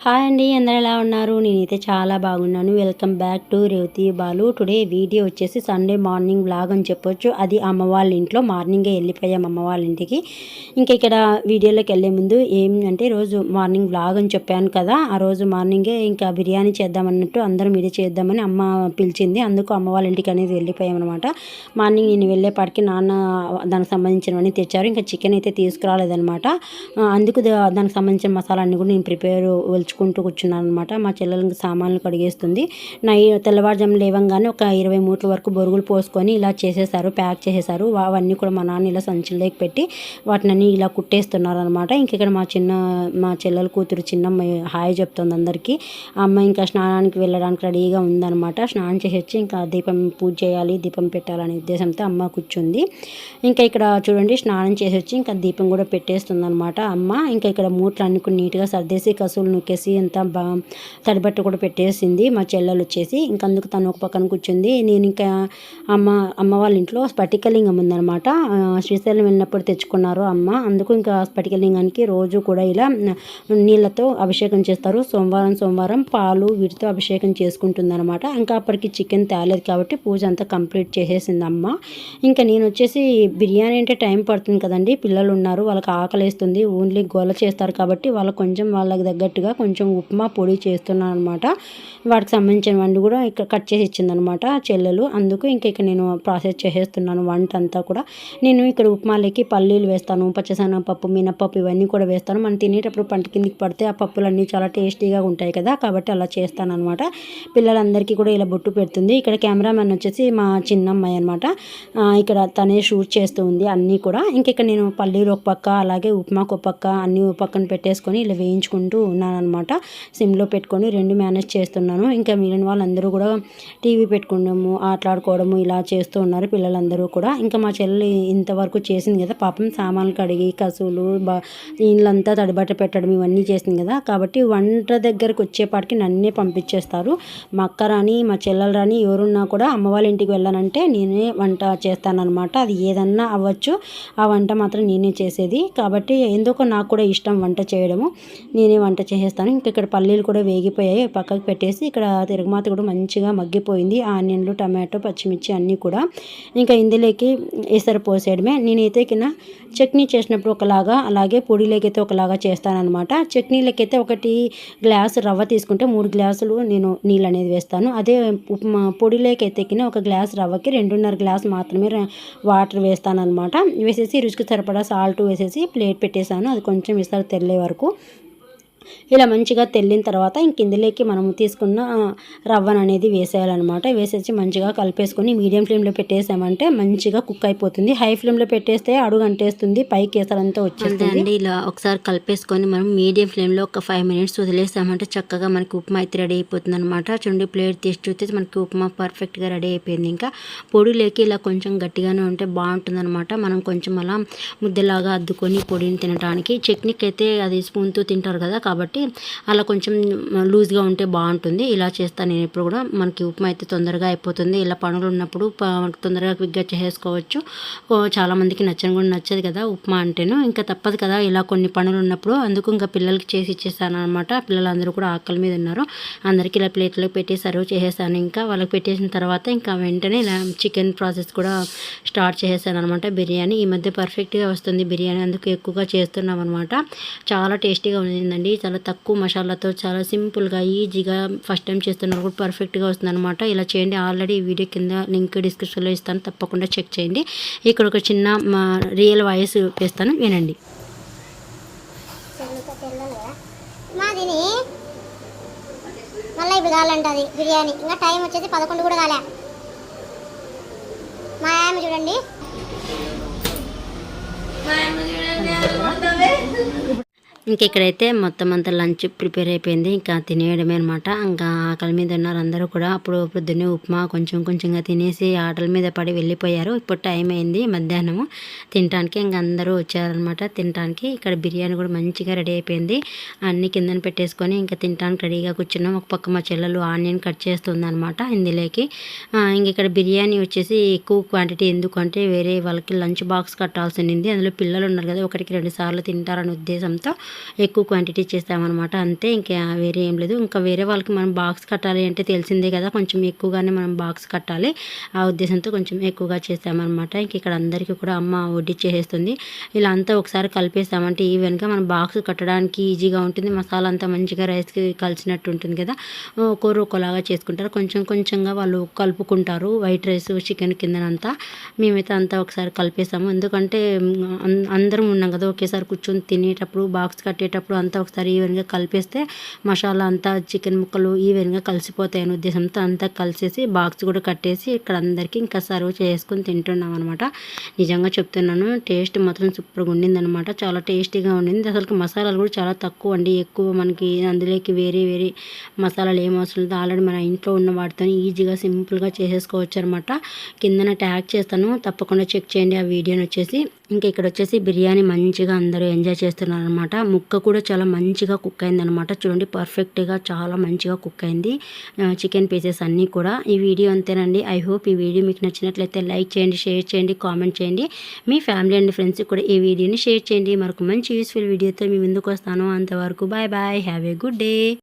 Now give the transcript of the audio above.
Hi అండి, అందరూ ఎలా ఉన్నారు? నేనైతే చాలా బాగున్నాను. Welcome back to Revathi Balu. Today video వచ్చేసి సండే మార్నింగ్ వ్లాగ్ అని చెప్పొచ్చు. అది అమ్మ వాళ్ళ ఇంట్లో మార్నింగే వెళ్ళిపోయాం అమ్మ వాళ్ళ ఇంటికి. ఇంకా ఇక్కడ వీడియోలోకి వెళ్ళే ముందు ఏంటంటే రోజు మార్నింగ్ వ్లాగ్ అని చెప్పాను కదా, ఆ రోజు మార్నింగే ఇంకా బిర్యానీ చేద్దామన్నట్టు అందరం ఇది చేద్దామని అమ్మ పిలిచింది. అందుకు అమ్మ వాళ్ళ ఇంటికి అనేది వెళ్ళిపోయాం అనమాట. మార్నింగ్ నేను వెళ్ళేపాటికి నాన్న దానికి సంబంధించినవన్నీ తెచ్చారు. ఇంకా చికెన్ అయితే తీసుకురాలేదనమాట. అందుకు దానికి సంబంధించిన మసాలా అన్నీ కూడా నేను వచ్చుకుంటూ కూర్చున్నాను అనమాట. మా చెల్లెలకి సామాన్లు కడిగేస్తుంది. తెల్లవారుజాము లేవంగానే ఒక 20 మూట్ల వరకు బొరుగులు పోసుకొని ఇలా చేసేసారు, ప్యాక్ చేసేసారు. అవన్నీ కూడా మా నాన్న ఇలా సంచుల్లోకి పెట్టి వాటిని ఇలా కుట్టేస్తున్నారు అనమాట. ఇంక ఇక్కడ మా చెల్లెల కూతురు చిన్నమ్మ హాయ్ చెప్తుంది అందరికీ. ఆ అమ్మాయి ఇంకా స్నానానికి వెళ్ళడానికి రెడీగా ఉందనమాట. స్నానం చేసి వచ్చి ఇంకా దీపం పూజ చేయాలి, దీపం పెట్టాలనే ఉద్దేశంతో అమ్మ కూర్చుంది. ఇంకా ఇక్కడ చూడండి, స్నానం చేసి వచ్చి ఇంకా దీపం కూడా పెట్టేస్తుంది అనమాట అమ్మ. ఇంకా ఇక్కడ మూట్లు అన్ని నీట్గా సర్దేసి కసులు నొక్కేసి అంతా తడిబట్ట కూడా పెట్టేసింది మా చెల్లెలు వచ్చేసి. ఇంక అందుకు తను ఒక పక్కన కూర్చుంది. నేను ఇంకా అమ్మ వాళ్ళ ఇంట్లో స్ఫటికలింగం ఉందనమాట. శ్రీశైలం వెళ్ళినప్పుడు తెచ్చుకున్నారు అమ్మ. అందుకు ఇంకా స్ఫటికలింగానికి రోజు కూడా ఇలా నీళ్ళతో అభిషేకం చేస్తారు. సోమవారం పాలు వీటితో అభిషేకం చేసుకుంటుంది అనమాట. ఇంకా అప్పటికి చికెన్ తేలేదు కాబట్టి పూజ అంతా కంప్లీట్ చేసేసింది అమ్మ. ఇంకా నేను వచ్చేసి బిర్యానీ అంటే టైం పడుతుంది కదండి, పిల్లలు ఉన్నారు, వాళ్ళకి ఆకలిస్తుంది, ఓన్లీ గోల చేస్తారు కాబట్టి వాళ్ళకి తగ్గట్టుగా కొంచెం ఉప్మా పొడి చేస్తున్నాను అనమాట. వాటికి సంబంధించినవన్నీ కూడా ఇక్కడ కట్ చేసి ఇచ్చిందనమాట చెల్లెలు. అందుకు ఇక్కడ నేను ప్రాసెస్ చేసేస్తున్నాను వంట అంతా కూడా. నేను ఇక్కడ ఉప్మాలకి పల్లీలు వేస్తాను, పచ్చసెనగపప్పు, మినపప్పు ఇవన్నీ కూడా వేస్తాను. మనం తినేటప్పుడు పంట కిందికి పడితే ఆ పప్పులన్నీ చాలా టేస్టీగా ఉంటాయి కదా, కాబట్టి అలా చేస్తాను అనమాట. పిల్లలందరికీ కూడా ఇలా బొట్టు పెడుతుంది. ఇక్కడ కెమెరామెన్ వచ్చేసి మా చిన్నమ్మాయి అనమాట. ఇక్కడ తనే షూట్ చేస్తూ ఉంది అన్నీ కూడా. ఇక్కడ నేను పల్లీలు ఒక పక్క, అలాగే ఉప్మాకు ఒక పక్క అన్నీ ఒక పక్కన పెట్టేసుకొని ఇలా వేయించుకుంటూ ఉన్నానమాట. సిమ్లో పెట్టుకొని రెండు మేనేజ్ చేస్తున్నాను. ఇంకా మిగిలిన వాళ్ళందరూ కూడా టీవీ పెట్టుకోవడము, ఆటలాడుకోవడము ఇలా చేస్తూ ఉన్నారు పిల్లలందరూ కూడా. ఇంకా మా చెల్లి ఇంతవరకు చేసింది కదా, పాపం సామాన్లు కడిగి కసులు ఇళ్ళంతా తడిబట్ట పెట్టడం ఇవన్నీ చేసింది కదా, కాబట్టి వంట దగ్గరకు వచ్చేపాటికి నన్నే పంపించేస్తారు. మా అక్క రాని మా చెల్లెలు రాని ఎవరున్నా కూడా అమ్మ వాళ్ళ ఇంటికి వెళ్ళానంటే నేనే వంట చేస్తానన్నమాట. అది ఏదన్నా అవ్వచ్చు, ఆ వంట మాత్రం నేనే చేసేది. కాబట్టి ఎందుకో నాకు కూడా ఇష్టం వంట చేయడము, నేనే వంట చేసేస్తాను. ఇక్కడ పల్లీలు కూడా వేగిపోయాయి, పక్కకు పెట్టేసి ఇక్కడ తిరగమాత కూడా మంచిగా మగ్గిపోయింది. ఆనియన్లు, టమాటో, పచ్చిమిర్చి అన్నీ కూడా. ఇంకా ఇందులోకి ఎసరు పోసేయడమే. నేనైతే కింద చట్నీ చేసినప్పుడు ఒకలాగా, అలాగే పొడిలోకైతే ఒకలాగా చేస్తానన్నమాట. చట్నీలకైతే 1 గ్లాసు రవ్వ తీసుకుంటే 3 గ్లాసులు నేను నీళ్ళు అనేది వేస్తాను. అదే పొడిలోకైతే కింద 1 గ్లాసు రవ్వకి 2.5 గ్లాసు మాత్రమే వాటర్ వేస్తాను అనమాట. వేసేసి రుచికి సరిపడా సాల్ట్ వేసేసి ప్లేట్ పెట్టేశాను. అది కొంచెం ఇస్తారు తెల్లే వరకు. ఇలా మంచిగా తెల్లిన తర్వాత ఇందులోకి మనం తీసుకున్న రవ్వను అనేది వేసేయాలన్నమాట. వేసేసి మంచిగా కలిపేసుకొని మీడియం ఫ్లేమ్లో పెట్టేసామంటే మంచిగా కుక్ అయిపోతుంది. హై ఫ్లేమ్లో పెట్టేస్తే అడుగు అంటేస్తుంది, పైకి ఎసరంతా వచ్చేస్తుంది. ఇలా ఒకసారి కలిపేసుకొని మనం మీడియం ఫ్లేమ్లో ఒక 5 మినిట్స్ వదిలేసామంటే చక్కగా మనకి ఉప్మా అయితే రెడీ అయిపోతుంది అనమాట. చూడండి, ప్లేట్ తీసి చూస్తే మనకి ఉప్మా పర్ఫెక్ట్గా రెడీ అయిపోయింది. ఇంకా పొడిలోకి ఇలా కొంచెం గట్టిగానే ఉంటే బాగుంటుంది అనమాట. మనం కొంచెం అలా ముద్దలాగా అద్దుకొని పొడిని తినడానికి. చట్నీకి అయితే అది స్పూన్తో తింటారు కదా, కాబట్టి అలా కొంచెం లూజ్గా ఉంటే బాగుంటుంది. ఇలా చేస్తాను నేను ఎప్పుడు కూడా. మనకి ఉప్మా అయితే తొందరగా అయిపోతుంది. ఇలా పనులు ఉన్నప్పుడు తొందరగా క్విక్గా చేసుకోవచ్చు. చాలామందికి కూడా నచ్చదు కదా ఉప్మా అంటేను. ఇంకా తప్పదు కదా ఇలా కొన్ని పనులు ఉన్నప్పుడు. అందుకు ఇంకా పిల్లలకి చేసి ఇచ్చేసాను అనమాట. పిల్లలందరూ కూడా ఆకలి మీద ఉన్నారు. అందరికీ ఇలా ప్లేట్లో పెట్టి సర్వ్ చేసేసాను. ఇంకా వాళ్ళకి పెట్టేసిన తర్వాత ఇంకా వెంటనే ఇలా చికెన్ ప్రాసెస్ కూడా స్టార్ట్ చేసేసాను అనమాట. బిర్యానీ ఈ మధ్య పర్ఫెక్ట్గా వస్తుంది బిర్యానీ, అందుకు ఎక్కువగా చేస్తున్నాం అనమాట. చాలా టేస్టీగా ఉండిందండి. చాలా తక్కువ మసాలాతో చాలా సింపుల్గా ఈజీగా ఫస్ట్ టైం చేస్తున్నారు కూడా పర్ఫెక్ట్గా వస్తుంది అనమాట. ఇలా చేయండి. ఆల్రెడీ ఈ వీడియో కింద లింక్ డిస్క్రిప్షన్లో ఇస్తాను, తప్పకుండా చెక్ చేయండి. ఇక్కడ ఒక చిన్న రియల్ వాయిస్ వేస్తాను, వినండి. మళ్ళీ ఇప్పుడు కావాలంటది బిర్యానీ. ఇంకా టైం వచ్చేసి 11 కూడా కాలే. మా ఆమె చూడండి. ఇక్కడైతే మొత్తం అంతా లంచ్ ప్రిపేర్ అయిపోయింది. ఇంకా తినేయడమే అనమాట. ఇంకా ఆకలి మీద ఉన్నారు అందరూ కూడా. అప్పుడు పొద్దున్నే ఉప్మా కొంచెంగా తినేసి ఆటల మీద పడి వెళ్ళిపోయారు. ఇప్పుడు టైం అయింది మధ్యాహ్నము తినడానికి. ఇంకా అందరూ వచ్చారనమాట తినడానికి. ఇక్కడ బిర్యానీ కూడా మంచిగా రెడీ అయిపోయింది. అన్ని కిందన పెట్టేసుకొని ఇంకా తినడానికి రెడీగా కూర్చున్నాం. ఒక పక్క మా చెల్లెలు ఆనియన్ కట్ చేస్తుంది అనమాట ఇందులోకి. ఇక్కడ బిర్యానీ వచ్చేసి ఎక్కువ క్వాంటిటీ, ఎందుకంటే వేరే వాళ్ళకి లంచ్ బాక్స్ కట్టాల్సి ఉంది. అందులో పిల్లలు ఉన్నారు కదా, 1-2 సార్లు తింటారనే ఉద్దేశంతో ఎక్కువ క్వాంటిటీ చేస్తామన్నమాట. అంతే, ఇంకా వేరే ఏం లేదు. ఇంకా వేరే వాళ్ళకి మనం బాక్స్ కట్టాలి అంటే తెలిసిందే కదా, కొంచెం ఎక్కువగానే మనం బాక్స్ కట్టాలి. ఆ ఉద్దేశంతో కొంచెం ఎక్కువగా చేస్తామన్నమాట. ఇంక ఇక్కడ అందరికీ కూడా అమ్మ వడ్డీ చేసేస్తుంది. ఇలా అంతా ఒకసారి కలిపేస్తామంటే ఈవెన్గా మనం బాక్స్ కట్టడానికి ఈజీగా ఉంటుంది. మసాలా అంతా మంచిగా రైస్కి కలిసినట్టు ఉంటుంది కదా. ఒక్కొరు ఒకలాగా చేసుకుంటారు. కొంచెం కొంచెంగా వాళ్ళు కలుపుకుంటారు వైట్ రైస్ చికెన్ కిందనంతా. మేమైతే అంతా ఒకసారి కలిపేసాము. ఎందుకంటే అందరం ఉన్నాం కదా, ఒకేసారి కూర్చొని తినేటప్పుడు బాక్స్ కట్టేటప్పుడు అంతా ఒకసారి ఈవెన్గా కలిపేస్తే మసాలా అంతా చికెన్ ముక్కలు ఈవెన్గా కలిసిపోతాయి అనే ఉద్దేశంతో అంతా కలిసేసి బాక్స్ కూడా కట్టేసి ఇక్కడ అందరికీ ఇంకా సర్వ్ చేసుకొని తింటున్నాం అనమాట. నిజంగా చెప్తున్నాను, టేస్ట్ మాత్రం సూపర్గా ఉండిందనమాట. చాలా టేస్టీగా ఉండింది. అసలు మసాలాలు కూడా చాలా తక్కువ అండి. ఎక్కువ మనకి అందులోకి వేరే వేరే మసాలాలు ఏం అవసరం లేదు. ఆల్రెడీ మన ఇంట్లో ఉన్న వాటితో ఈజీగా సింపుల్గా చేసేసుకోవచ్చు అనమాట. కిందన ట్యాగ్ చేస్తాను, తప్పకుండా చెక్ చేయండి ఆ వీడియోని వచ్చేసి. ఇంకా ఇక్కడ వచ్చేసి బిర్యానీ మంచిగా అందరూ ఎంజాయ్ చేస్తున్నారు అనమాట. ముక్క కూడా చాలా మంచిగా కుక్ అయింది అనమాట. చూడండి, పర్ఫెక్ట్గా చాలా మంచిగా కుక్ అయింది చికెన్ పీసెస్ అన్నీ కూడా. ఈ వీడియో అంతేనండి. ఐ హోప్ ఈ వీడియో మీకు నచ్చినట్లయితే లైక్ చేయండి, షేర్ చేయండి, కామెంట్ చేయండి. మీ ఫ్యామిలీ అండ్ ఫ్రెండ్స్కి కూడా ఈ వీడియోని షేర్ చేయండి. మరొక మంచి యూస్ఫుల్ వీడియోతో మీ ముందుకు వస్తాను. అంతవరకు bye bye, have a good day.